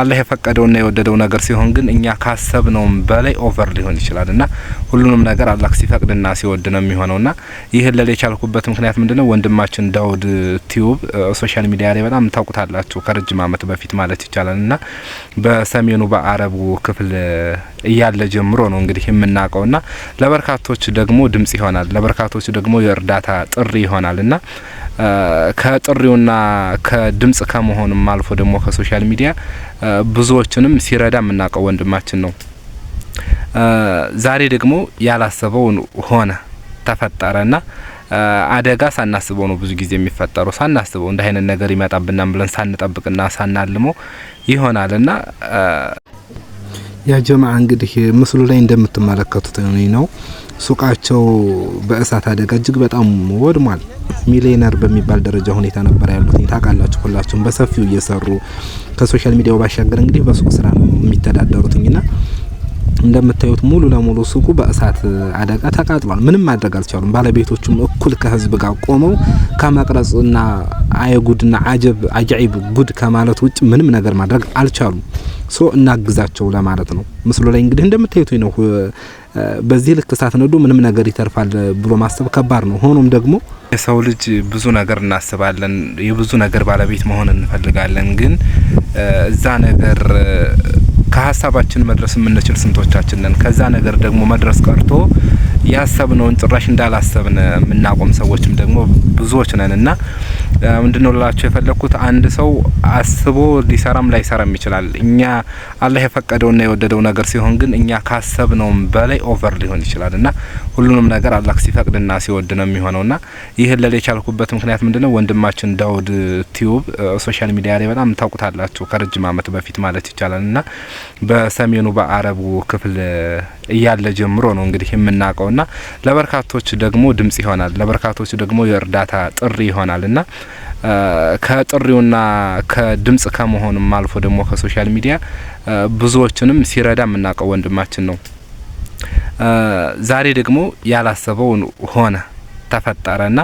አላህ የፈቀደውና የወደደው ነገር ሲሆን ግን እኛ ካሰብነው በላይ ኦቨር ሊሆን ይችላልና ሁሉንም ነገር አላህ ሲፈቅድና ሲወድ ነው የሚሆነውና ይሄን ለለ የቻልኩበት ምክንያት ምንድነው ወንድማችን ዳውድ ቲዩብ ሶሻል ሚዲያ ላይ በጣም ታውቁታላችሁ ከረጅም አመት በፊት ማለት ይቻላልና በሰሜኑ በአረቡ ክፍል እያለ ጀምሮ ነው እንግዲህ የምናቀውና ለበርካቶች ደግሞ ድምጽ ይሆናል ለበርካቶች ደግሞ የእርዳታ ጥሪ ይሆናልና ከጥሪውና ከድምጽ ከመሆኑም አልፎ ደግሞ ከሶሻል ሚዲያ ብዙዎችንም ሲረዳ የምናቀው ወንድማችን ነው። ዛሬ ደግሞ ያላሰበው ሆነ ተፈጠረና አደጋ ሳናስበው ነው ብዙ ጊዜ የሚፈጠረው ሳናስበው እንደ አይነት ነገር ይመጣብናል ብለን ሳንጠብቅና ሳናልመው ይሆናልና ያ ጀማዓ እንግዲህ ምስሉ ላይ እንደምትመለከቱት ነው ሱቃቸው በእሳት አደጋ እጅግ በጣም ወድሟል። ሚሊዮነር በሚባል ደረጃ ሁኔታ ነበር ያሉት ታውቃላችሁ ሁላችሁም በሰፊው እየሰሩ ከሶሻል ሚዲያው ባሻገር እንግዲህ በሱቅ ስራ ነው የሚተዳደሩትና እንደምታዩት ሙሉ ለሙሉ ሱቁ በእሳት አደጋ ተቃጥሏል። ምንም ማድረግ አልቻሉም። ባለቤቶቹም እኩል ከህዝብ ጋር ቆመው ከመቅረጽና አይጉድና አጃኢብ ጉድ ከማለት ውጭ ምንም ነገር ማድረግ አልቻሉም። እናግዛቸው ለማለት ነው። ምስሉ ላይ እንግዲህ እንደምታዩት ነው በዚህ ልክ እሳት ነዶ ምንም ነገር ይተርፋል ብሎ ማሰብ ከባድ ነው። ሆኖም ደግሞ የሰው ልጅ ብዙ ነገር እናስባለን የብዙ ነገር ባለቤት መሆን እንፈልጋለን ግን እዛ ነገር ከሀሳባችን መድረስ የምንችል ስንቶቻችን ነን? ከዛ ነገር ደግሞ መድረስ ቀርቶ ያሰብነውን ጭራሽ እንዳላሰብን የምናቆም ሰዎችም ደግሞ ብዙዎች ነንና ምንድነው ላችሁ የፈለኩት አንድ ሰው አስቦ ሊሰራም ላይሰራም ይችላል። እኛ አላህ የፈቀደውና የወደደው ነገር ሲሆን ግን እኛ ካሰብነው በላይ ኦቨር ሊሆን ይችላልና ሁሉንም ነገር አላህ ሲፈቅድና ሲወድ ነው የሚሆነውና ይሄን ለለ የቻልኩበት ምክንያት ምንድነው ወንድማችን ዳውድ ቲዩብ ሶሻል ሚዲያ ላይ በጣም ታውቁታላችሁ ከረጅም አመት በፊት ማለት ይቻላልና በሰሜኑ በአረቡ ክፍል እያለ ጀምሮ ነው እንግዲህ የምናቀውና ለበርካቶች ደግሞ ድምጽ ይሆናል ለበርካቶች ደግሞ የእርዳታ ጥሪ ይሆናልና ከጥሪውና ከድምጽ ከመሆኑም አልፎ ደግሞ ከሶሻል ሚዲያ ብዙዎችንም ሲረዳ የምናቀው ወንድማችን ነው። ዛሬ ደግሞ ያላሰበው ሆነ ተፈጠረና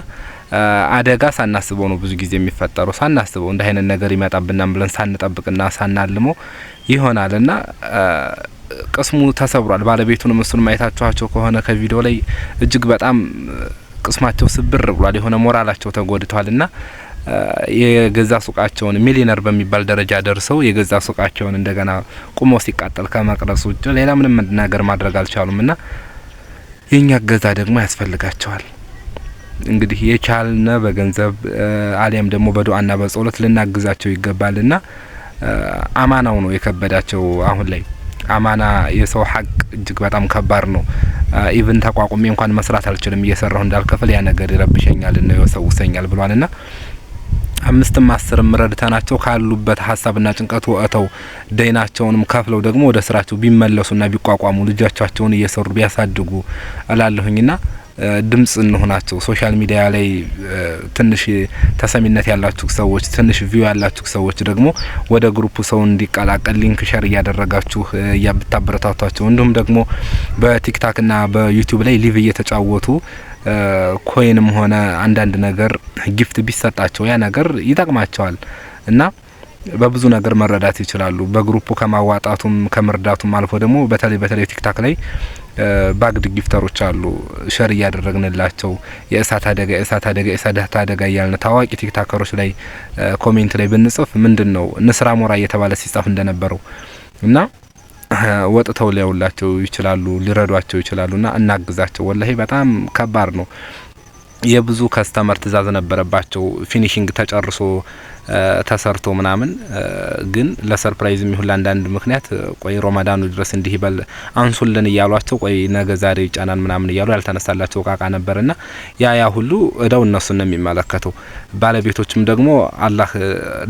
አደጋ ሳናስበው ነው ብዙ ጊዜ የሚፈጠረው ሳናስበው እንደ አይነት ነገር ይመጣብናል ብለን ሳንጠብቅና ሳናልመው ይሆናልና ቅስሙ ተሰብሯል። ባለቤቱንም እሱንም አይታችኋቸው ከሆነ ከቪዲዮ ላይ እጅግ በጣም ቅስማቸው ስብር ብሏል። የሆነ ሞራላቸው ተጎድቷልና የገዛ ሱቃቸውን ሚሊዮነር በሚባል ደረጃ ደርሰው የገዛ ሱቃቸውን እንደገና ቁሞ ሲቃጠል ከመቅረሱ ውጭ ሌላ ምንም ነገር ማድረግ አልቻሉምና የኛ ገዛ ደግሞ ያስፈልጋቸዋል። እንግዲህ የቻልነ በገንዘብ አሊያም ደግሞ በዱአና በጸሎት ልናግዛቸው ይገባልና አማናው ነው የከበዳቸው። አሁን ላይ አማና የሰው ሀቅ እጅግ በጣም ከባድ ነው። ኢቭን ተቋቁሜ እንኳን መስራት አልችልም እየሰራሁ እንዳልከፈል ያ ነገር ይረብሸኛል እና ይወሰውሰኛል ብሏልና 5-10 ረድተናቸው ካሉበት ሀሳብና ጭንቀቱ ወጥተው ደይናቸውንም ከፍለው ደግሞ ወደ ስራቸው ቢመለሱና ቢቋቋሙ ልጆቻቸውን እየሰሩ ቢያሳድጉ አላለሁኝና ድምጽ እንሆናቸው። ሶሻል ሚዲያ ላይ ትንሽ ተሰሚነት ያላችሁ ሰዎች ትንሽ ቪው ያላችሁ ሰዎች ደግሞ ወደ ግሩፑ ሰው እንዲቀላቀል ሊንክ ሼር እያደረጋችሁ ያብታበረታቷቸው እንዲሁም ደግሞ በቲክቶክ እና በዩቲዩብ ላይ ሊቭ እየተጫወቱ ኮይንም ሆነ አንዳንድ ነገር ጊፍት ቢሰጣቸው ያ ነገር ይጠቅማቸዋል እና በብዙ ነገር መረዳት ይችላሉ። በግሩፑ ከማዋጣቱም ከመርዳቱም አልፎ ደግሞ በተለይ ቲክቶክ ላይ ባግድ ጊፍተሮች አሉ ሼር እያደረግንላቸው የእሳት አደጋ ያልን ታዋቂ ቲክቶከሮች ላይ ኮሜንት ላይ ብንጽፍ ምንድነው ንስራ ሞራ እየተባለ ሲጻፍ እንደነበረው እና ወጥተው ሊያውላቸው ይችላሉ ሊረዷቸው ይችላሉና እናግዛቸው። ወላሂ በጣም ከባድ ነው። የብዙ ከስተመር ትእዛዝ ነበረባቸው ፊኒሺንግ ተጨርሶ ተሰርቶ ምናምን ግን ለሰርፕራይዝ የሚሆን አንዳንድ ምክንያት ቆይ ሮማዳኑ ድረስ እንዲህ ይበል አንሱልን እያሏቸው ቆይ ነገ ዛሬ ይጫናን ምናምን እያሉ ያልተነሳላቸው ቃቃ ነበርና ያ ሁሉ እዳው እነሱን ነው የሚመለከተው። ባለቤቶችም ደግሞ አላህ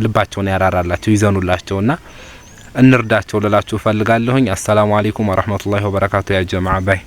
ልባቸውን ያራራላቸው ይዘኑላቸውና እንርዳቸው ልላችሁ ፈልጋለሁኝ። አሰላሙ አለይኩም ወራህመቱላሂ ወበረካቱ ያ ጀማዓ ባይ